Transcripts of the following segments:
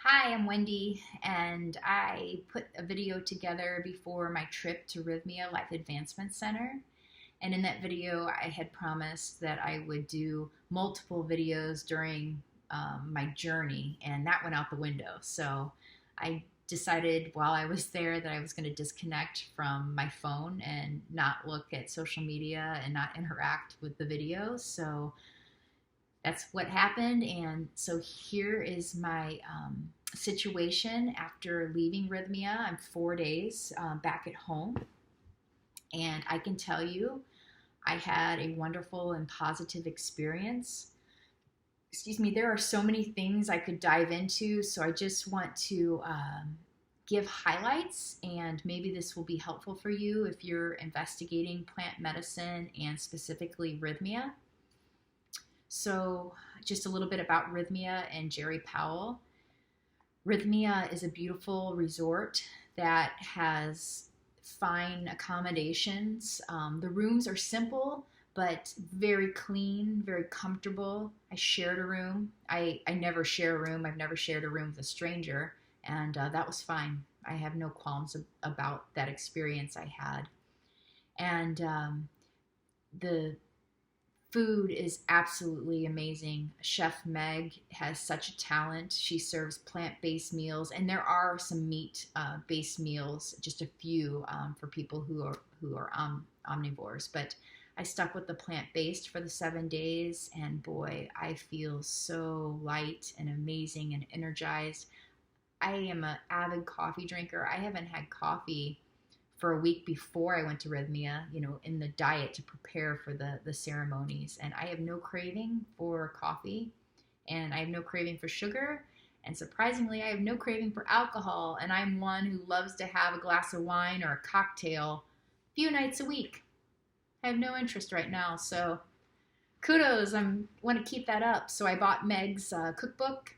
Hi, I'm Wendy, and I put a video together before my trip to Rythmia Life Advancement Center. And in that video, I had promised that I would do multiple videos during my journey, and that went out the window. So I decided while I was there that I was going to disconnect from my phone and not look at social media and not interact with the videos. So that's what happened. And so here is my situation after leaving Rythmia. I'm 4 days back at home. And I can tell you, I had a wonderful and positive experience. Excuse me, there are so many things I could dive into. So I just want to give highlights, and maybe this will be helpful for you if you're investigating plant medicine and specifically Rythmia. So, just a little bit about Rythmia and Jerry Powell. Rythmia is a beautiful resort that has fine accommodations. The rooms are simple, but very clean, very comfortable. I shared a room. I never share a room. I've never shared a room with a stranger, and that was fine. I have no qualms about that experience I had. And the food is absolutely amazing. Chef Meg has such a talent. She serves plant-based meals, and there are some meat-based meals, just a few for people who are omnivores. But I stuck with the plant-based for the 7 days, and boy, I feel so light and amazing and energized. I am an avid coffee drinker. I haven't had coffee for a week before I went to Rythmia, in the diet to prepare for the ceremonies. And I have no craving for coffee, and I have no craving for sugar. And surprisingly, I have no craving for alcohol. And I'm one who loves to have a glass of wine or a cocktail a few nights a week. I have no interest right now. So kudos, I want to keep that up. So I bought Meg's cookbook,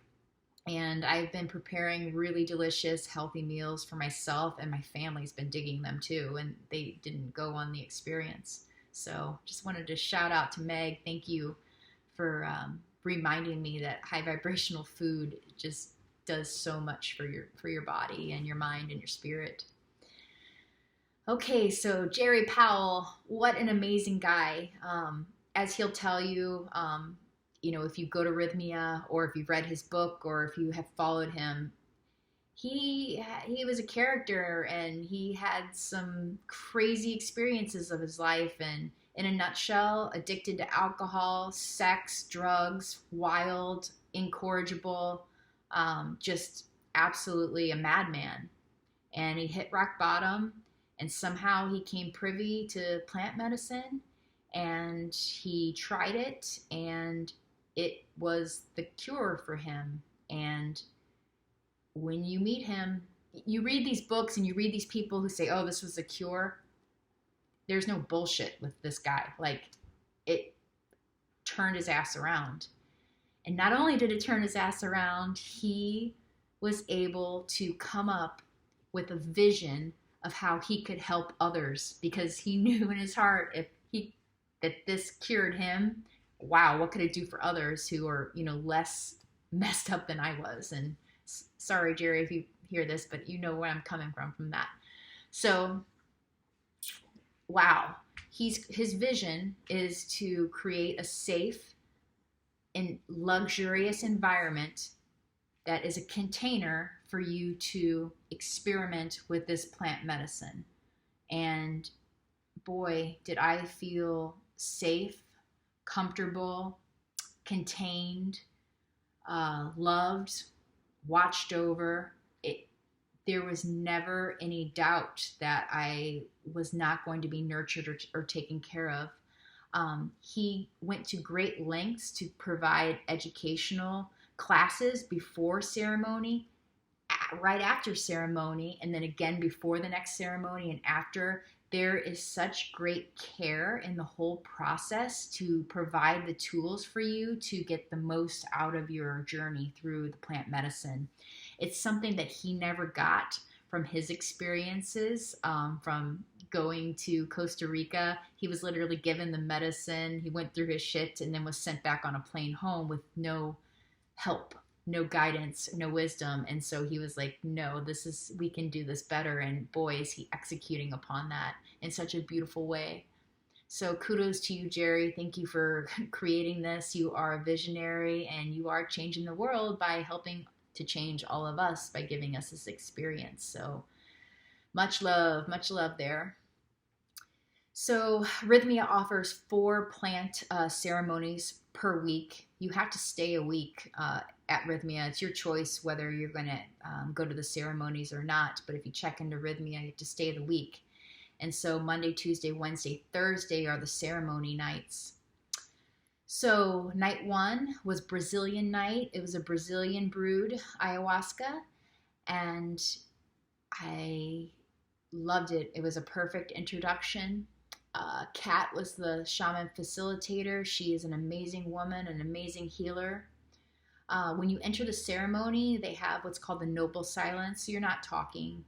and I've been preparing really delicious, healthy meals for myself, and my family's been digging them too, and they didn't go on the experience. So just wanted to shout out to Meg. Thank you for reminding me that high vibrational food just does so much for your body and your mind and your spirit. Okay, so Jerry Powell, what an amazing guy. As he'll tell you, if you go to Rythmia, or if you've read his book, or if you have followed him, he was a character, and he had some crazy experiences of his life. And in a nutshell, addicted to alcohol, sex, drugs, wild, incorrigible, just absolutely a madman. And he hit rock bottom, and somehow he came privy to plant medicine, and he tried it, and it was the cure for him. And when you meet him, you read these books and you read these people who say, oh, this was a cure. There's no bullshit with this guy. Like, it turned his ass around. And not only did it turn his ass around, he was able to come up with a vision of how he could help others, because he knew in his heart that this cured him. Wow, what could I do for others who are, less messed up than I was? And sorry, Jerry, if you hear this, but you know where I'm coming from that. So, wow, his vision is to create a safe and luxurious environment that is a container for you to experiment with this plant medicine. And boy, did I feel safe, comfortable, contained, loved, watched over. There was never any doubt that I was not going to be nurtured or taken care of. He went to great lengths to provide educational classes before ceremony, right after ceremony, and then again before the next ceremony and after. There is such great care in the whole process to provide the tools for you to get the most out of your journey through the plant medicine. It's something that he never got from his experiences, from going to Costa Rica. He was literally given the medicine. He went through his shit and then was sent back on a plane home with no help no guidance, no wisdom. And so he was like, no, we can do this better. And boy, is he executing upon that in such a beautiful way. So kudos to you, Jerry. Thank you for creating this. You are a visionary and you are changing the world by helping to change all of us by giving us this experience. So much love there. So Rythmia offers 4 plant ceremonies per week. You have to stay a week at Rythmia. It's your choice whether you're going to go to the ceremonies or not. But if you check into Rythmia, you have to stay the week. And so Monday, Tuesday, Wednesday, Thursday are the ceremony nights. So night 1 was Brazilian night. It was a Brazilian brewed ayahuasca. And I loved it. It was a perfect introduction. Kat was the shaman facilitator. She is an amazing woman, an amazing healer. When you enter the ceremony, they have what's called the noble silence. So you're not talking.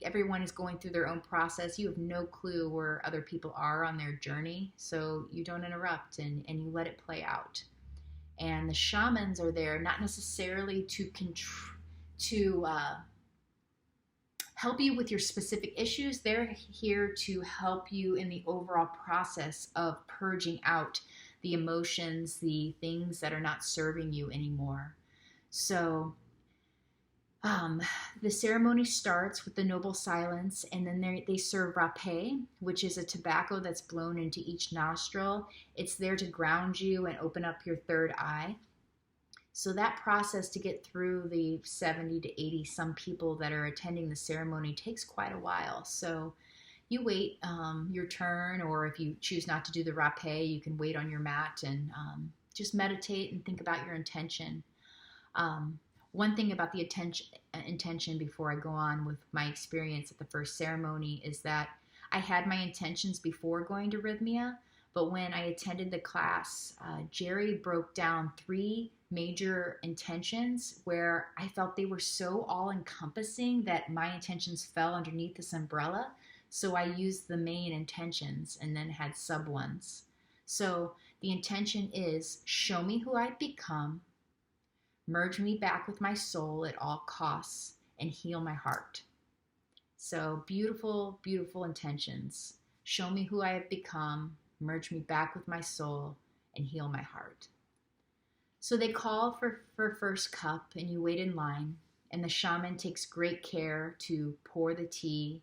Everyone is going through their own process. You have no clue where other people are on their journey. So you don't interrupt and you let it play out. And the shamans are there not necessarily to help you with your specific issues. They're here to help you in the overall process of purging out the emotions, the things that are not serving you anymore. So the ceremony starts with the noble silence, and then they serve rapé, which is a tobacco that's blown into each nostril. It's there to ground you and open up your third eye. So that process to get through the 70 to 80 some people that are attending the ceremony takes quite a while. So you wait your turn, or if you choose not to do the rapé, you can wait on your mat and just meditate and think about your intention. One thing about the intention before I go on with my experience at the first ceremony is that I had my intentions before going to Rythmia, but when I attended the class, Jerry broke down 3 major intentions where I felt they were so all-encompassing that my intentions fell underneath this umbrella. So I used the main intentions and then had sub-ones. So the intention is, show me who I've become, merge me back with my soul at all costs, and heal my heart. So beautiful, beautiful intentions. Show me who I have become, merge me back with my soul, and heal my heart. So they call for first cup, and you wait in line, and the shaman takes great care to pour the tea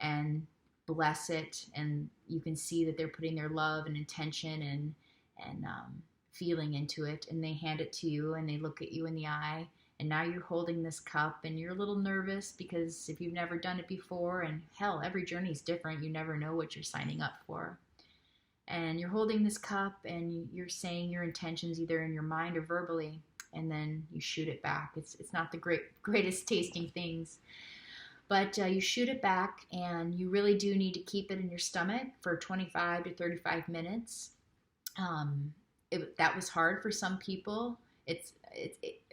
and bless it, and you can see that they're putting their love and intention and feeling into it, and they hand it to you, and they look at you in the eye, and now you're holding this cup, and you're a little nervous because if you've never done it before, and hell, every journey is different, you never know what you're signing up for. And you're holding this cup and you're saying your intentions either in your mind or verbally, and then you shoot it back. It's not the greatest tasting things, but you shoot it back, and you really do need to keep it in your stomach for 25 to 35 minutes. That was hard for some people. It's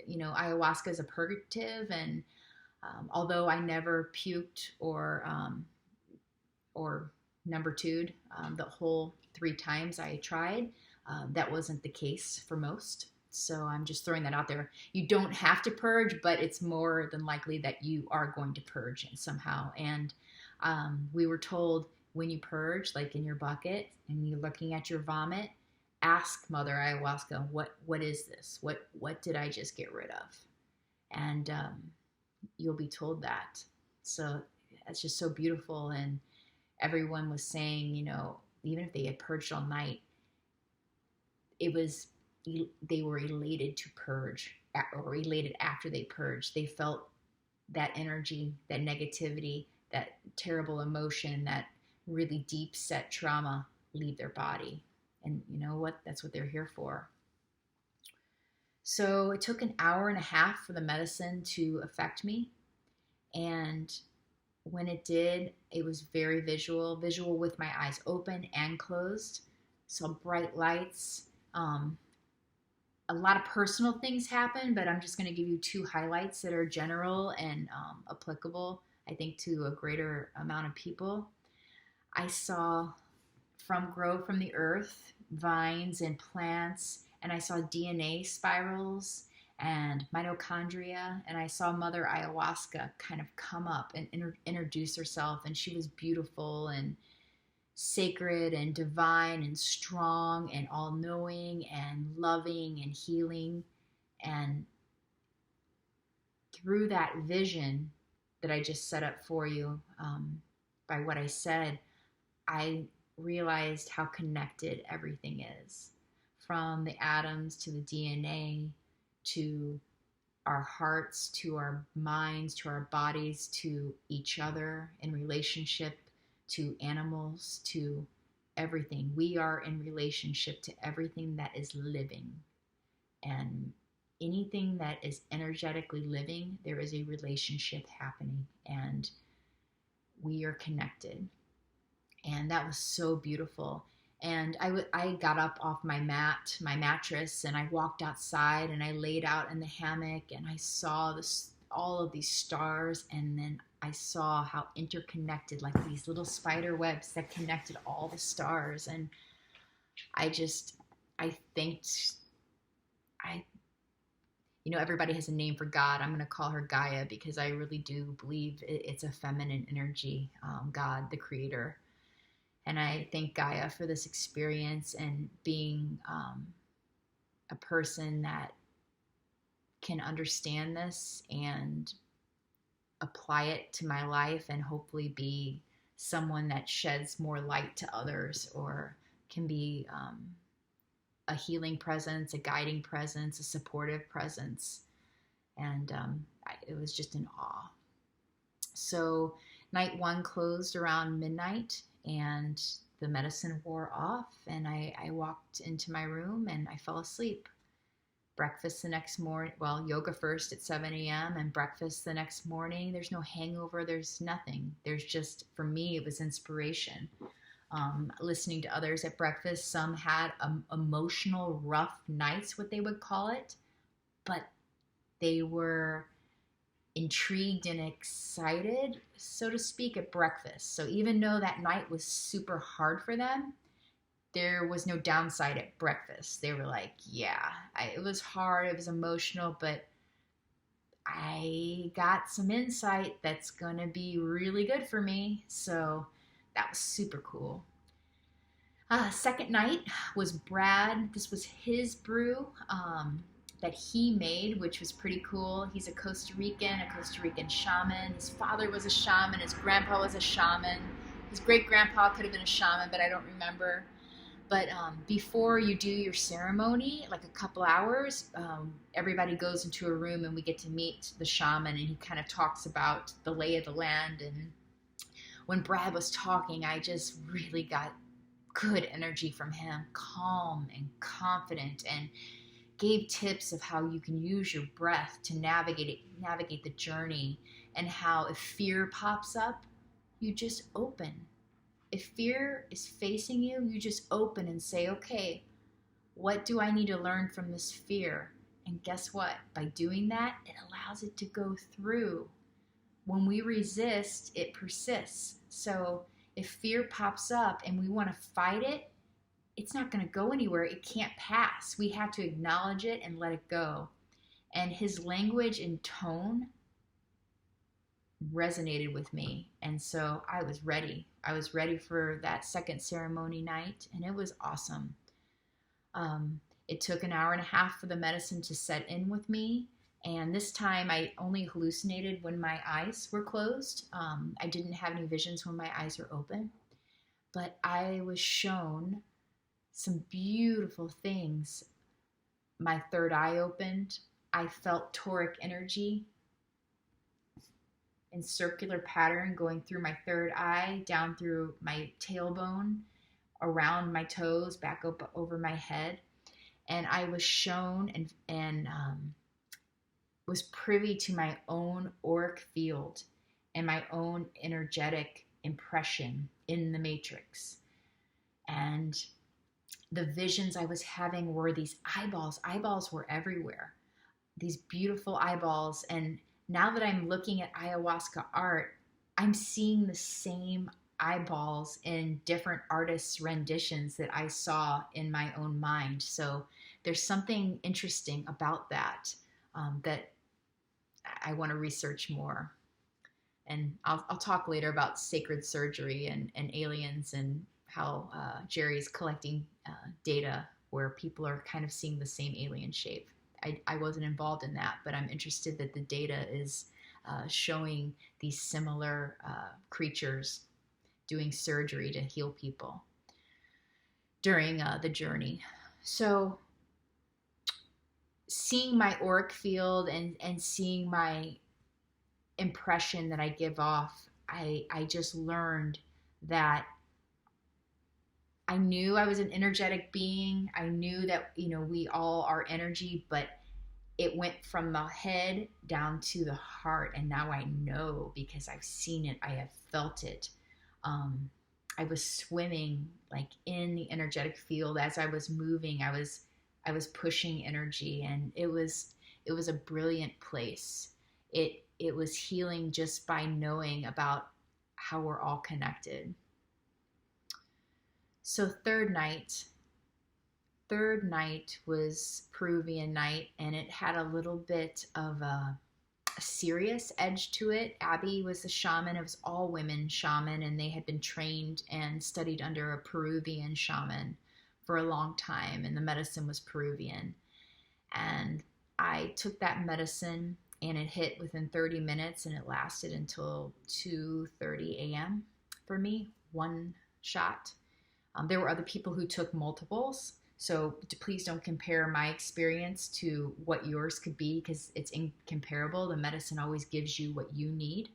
ayahuasca is a purgative, and although I never puked or number two'd the whole 3 times I tried, that wasn't the case for most. So I'm just throwing that out there. You don't have to purge, but it's more than likely that you are going to purge somehow. And we were told when you purge, like in your bucket, and you're looking at your vomit, ask Mother Ayahuasca, what is this? What did I just get rid of? And you'll be told that. So it's just so beautiful. And everyone was saying, even if they had purged all night, they were elated to purge, or elated after they purged. They felt that energy, that negativity, that terrible emotion, that really deep set trauma leave their body. And you know what? That's what they're here for. So it took an hour and a half for the medicine to affect me. And when it did, it was very visual with my eyes open and closed. Saw bright lights. A lot of personal things happened, but I'm just going to give you 2 highlights that are general and applicable, I think, to a greater amount of people. I saw grow from the earth, vines and plants, and I saw DNA spirals, and mitochondria. And I saw Mother Ayahuasca kind of come up and introduce herself. And she was beautiful and sacred and divine and strong and all-knowing and loving and healing. And through that vision that I just set up for you, by what I said, I realized how connected everything is, from the atoms to the DNA to our hearts, to our minds, to our bodies, to each other in relationship, to animals, to everything. We are in relationship to everything that is living. And anything that is energetically living, there is a relationship happening, and we are connected. And that was so beautiful. And I got up off my mattress, and I walked outside, and I laid out in the hammock, and I saw all of these stars, and then I saw how interconnected, like these little spider webs that connected all the stars. And I thanked, everybody has a name for God. I'm going to call her Gaia, because I really do believe it's a feminine energy, God, the creator. And I thank Gaia for this experience, and being a person that can understand this and apply it to my life, and hopefully be someone that sheds more light to others, or can be a healing presence, a guiding presence, a supportive presence. And it was just an awe. So night one closed around midnight, and the medicine wore off, and I walked into my room and I fell asleep. Breakfast the next morning, yoga first at 7 a.m. and breakfast the next morning. There's no hangover, there's nothing. There's just, for me, it was inspiration. Listening to others at breakfast, some had emotional rough nights, what they would call it, but they were intrigued and excited, so to speak, at breakfast. So even though that night was super hard for them, there was no downside at breakfast. They were like, yeah, it was hard, it was emotional, but I got some insight that's going to be really good for me. So that was super cool. Second night was Brad. This was his brew that he made, which was pretty cool. He's a Costa Rican shaman. His father was a shaman. His grandpa was a shaman. His great-grandpa could have been a shaman, but I don't remember. But before you do your ceremony, like a couple hours, everybody goes into a room and we get to meet the shaman, and he kind of talks about the lay of the land. And when Brad was talking, I just really got good energy from him, calm and confident, and gave tips of how you can use your breath to navigate the journey, and how if fear pops up, you just open. If fear is facing you, you just open and say, okay, what do I need to learn from this fear? And guess what? By doing that, it allows it to go through. When we resist, it persists. So if fear pops up and we want to fight it, it's not going to go anywhere. It can't pass. We have to acknowledge it and let it go. And his language and tone resonated with me. And so I was ready. I was ready for that second ceremony night, and it was awesome. It took an hour and a half for the medicine to set in with me. And this time I only hallucinated when my eyes were closed. I didn't have any visions when my eyes were open. But I was shown some beautiful things. My third eye opened. I felt toric energy in circular pattern going through my third eye, down through my tailbone, around my toes, back up over my head. And I was shown and was privy to my own auric field and my own energetic impression in the matrix. And the visions I was having were these eyeballs. Eyeballs were everywhere. These beautiful eyeballs. And now that I'm looking at ayahuasca art, I'm seeing the same eyeballs in different artists' renditions that I saw in my own mind. So there's something interesting about that. that I want to research more. And I'll talk later about sacred surgery and aliens and how Jerry's collecting data where people are kind of seeing the same alien shape. I wasn't involved in that, but I'm interested that the data is showing these similar creatures doing surgery to heal people during the journey. So seeing my auric field and seeing my impression that I give off, I just learned that I knew I was an energetic being. I knew that, we all are energy, but it went from the head down to the heart. And now I know because I've seen it. I have felt it. I was swimming like in the energetic field as I was moving. I was pushing energy, and it was a brilliant place. It was healing just by knowing about how we're all connected. So third night was Peruvian night, and it had a little bit of a serious edge to it. Abby was the shaman. It was all women shaman, and they had been trained and studied under a Peruvian shaman for a long time, and the medicine was Peruvian. And I took that medicine, and it hit within 30 minutes, and it lasted until 2:30 a.m. for me, one shot. There were other people who took multiples, so please don't compare my experience to what yours could be, because it's incomparable. The medicine always gives you what you need.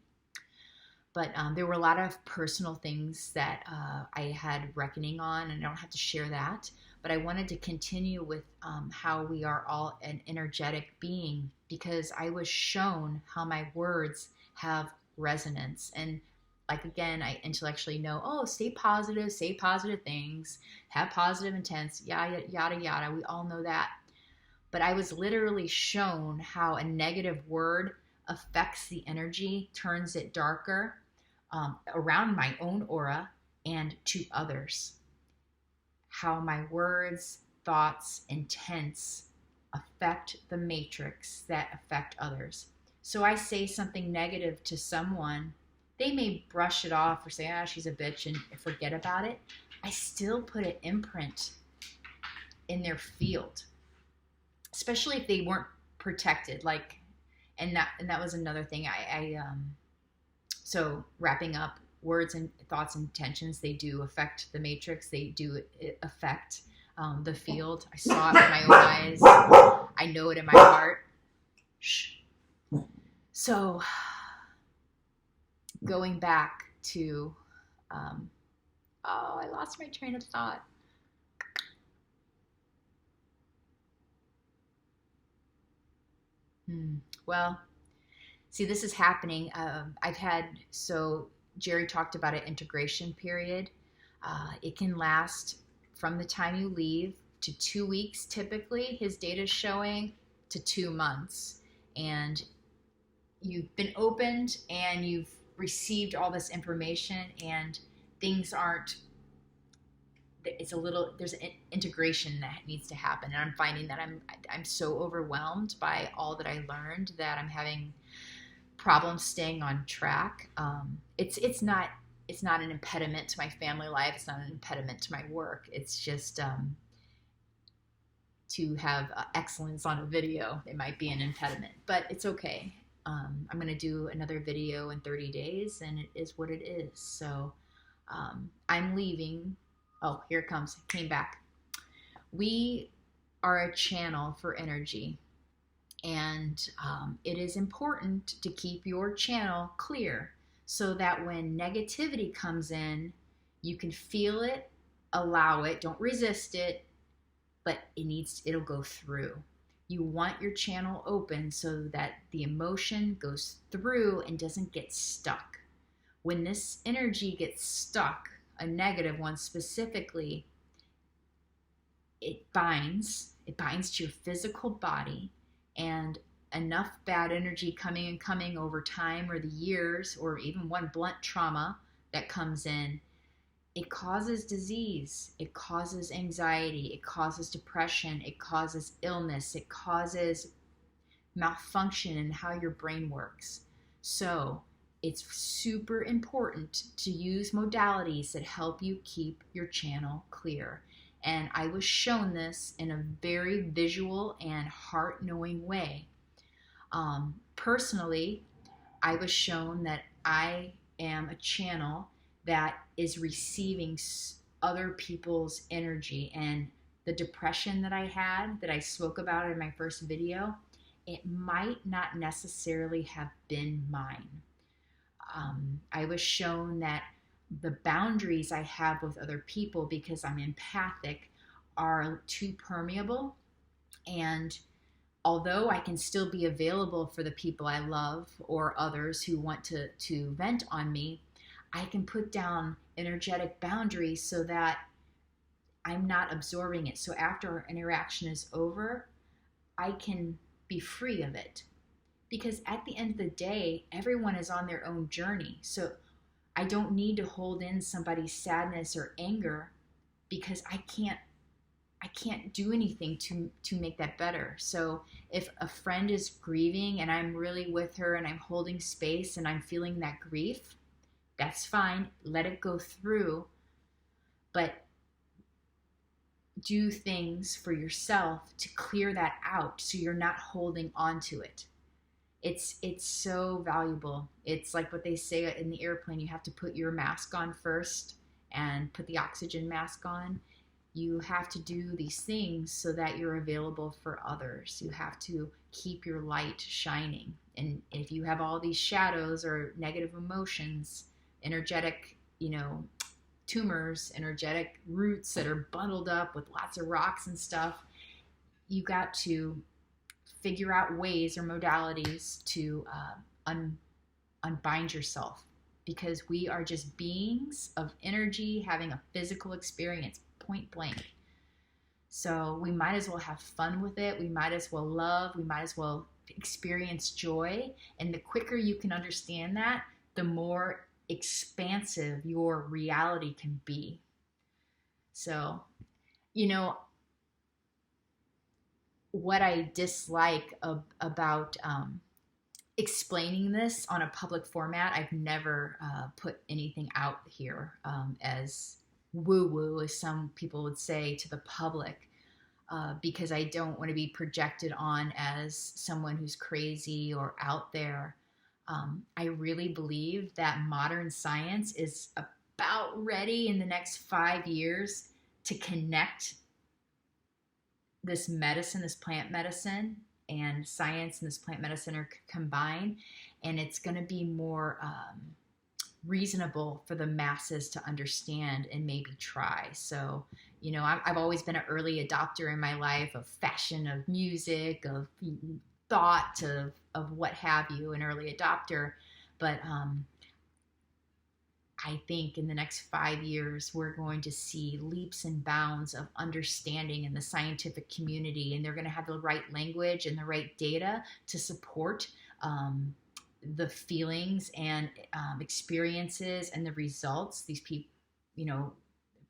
But there were a lot of personal things that I had reckoning on, and I don't have to share that. But I wanted to continue with how we are all an energetic being, because I was shown how my words have resonance. And like, again, I intellectually know, say positive things, have positive intents, yada, yada, yada. We all know that. But I was literally shown how a negative word affects the energy, turns it darker around my own aura and to others. How my words, thoughts, intents affect the matrix that affect others. So I say something negative to someone, they may brush it off or say, she's a bitch, and forget about it. I still put an imprint in their field, especially if they weren't protected. And that was another thing. So wrapping up, words and thoughts and intentions, they do affect the matrix. They do affect the field. I saw it with my own eyes. I know it in my heart. Shh. So going back to, I lost my train of thought. Well, see, this is happening. Jerry talked about an integration period. It can last from the time you leave to 2 weeks, typically. His data is showing to 2 months. And you've been opened and you've received all this information, and things aren't, there's an integration that needs to happen. And I'm finding that I'm so overwhelmed by all that I learned that I'm having problems staying on track. It's not an impediment to my family life. It's not an impediment to my work. It's just to have excellence on a video. It might be an impediment, but it's okay. I'm going to do another video in 30 days, and it is what it is. So I'm leaving. Oh, here it comes. It came back. We are a channel for energy. And it is important to keep your channel clear so that when negativity comes in, you can feel it, allow it, don't resist it, but it'll go through. You want your channel open so that the emotion goes through and doesn't get stuck. When this energy gets stuck, a negative one specifically, it binds to your physical body. And enough bad energy coming over time, or the years, or even one blunt trauma that comes in, it causes disease, it causes anxiety, it causes depression, it causes illness, it causes malfunction in how your brain works. So it's super important to use modalities that help you keep your channel clear. And I was shown this in a very visual and heart-knowing way. Personally, I was shown that I am a channel that is receiving other people's energy, and the depression that I had, that I spoke about in my first video, it might not necessarily have been mine. I was shown that the boundaries I have with other people, because I'm empathic, are too permeable. And although I can still be available for the people I love or others who want to vent on me, I can put down energetic boundaries so that I'm not absorbing it. So after an interaction is over, I can be free of it. Because at the end of the day, everyone is on their own journey. So I don't need to hold in somebody's sadness or anger, because I can't do anything to make that better. So if a friend is grieving and I'm really with her and I'm holding space and I'm feeling that grief, that's fine. Let it go through. But do things for yourself to clear that out so you're not holding on to it. It's so valuable. It's like what they say in the airplane, you have to put your mask on first and put the oxygen mask on. You have to do these things so that you're available for others. You have to keep your light shining. And if you have all these shadows or negative emotions, energetic, tumors, energetic roots that are bundled up with lots of rocks and stuff, you got to figure out ways or modalities to unbind yourself, because we are just beings of energy having a physical experience, point blank. So we might as well have fun with it. We might as well love. We might as well experience joy. And the quicker you can understand that, the more expansive your reality can be. So, what I dislike about explaining this on a public format, I've never put anything out here as woo-woo, as some people would say, to the public, because I don't want to be projected on as someone who's crazy or out there. I really believe that modern science is about ready in the next 5 years to connect this medicine, this plant medicine, and science and this plant medicine are combined, and it's going to be more reasonable for the masses to understand and maybe try. So, I've always been an early adopter in my life of fashion, of music, of thought, of what have you, an early adopter. But I think in the next 5 years, we're going to see leaps and bounds of understanding in the scientific community, and they're going to have the right language and the right data to support the feelings and experiences and the results these people,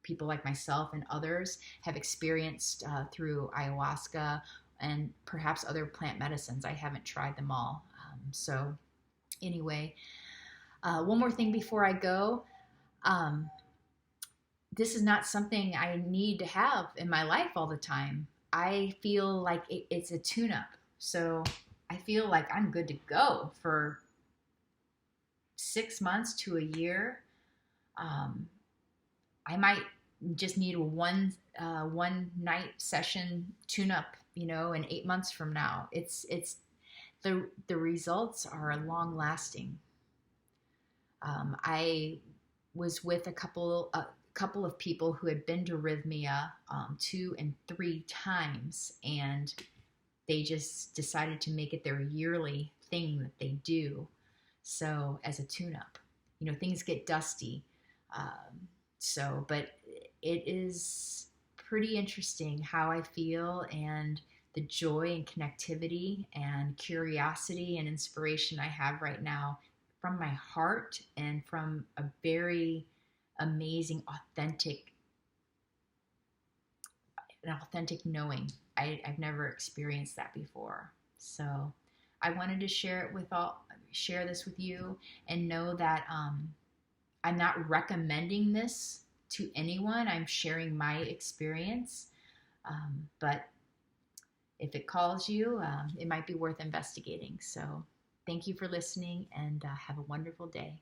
people like myself and others have experienced through ayahuasca and perhaps other plant medicines. I haven't tried them all. So anyway, one more thing before I go. This is not something I need to have in my life all the time. I feel like it's a tune-up. So I feel like I'm good to go for 6 months to a year. I might just need a one night session tune-up, in 8 months from now. It's the results are long lasting. I was with a couple of people who had been to Rythmia 2 and 3 times, and they just decided to make it their yearly thing that they do. So as a tune-up, things get dusty. But it is pretty interesting how I feel, and the joy and connectivity and curiosity and inspiration I have right now from my heart and from a very amazing, authentic knowing. I've never experienced that before. So I wanted to share this with you, and know that I'm not recommending this to anyone. I'm sharing my experience. But if it calls you, it might be worth investigating. So thank you for listening, and have a wonderful day.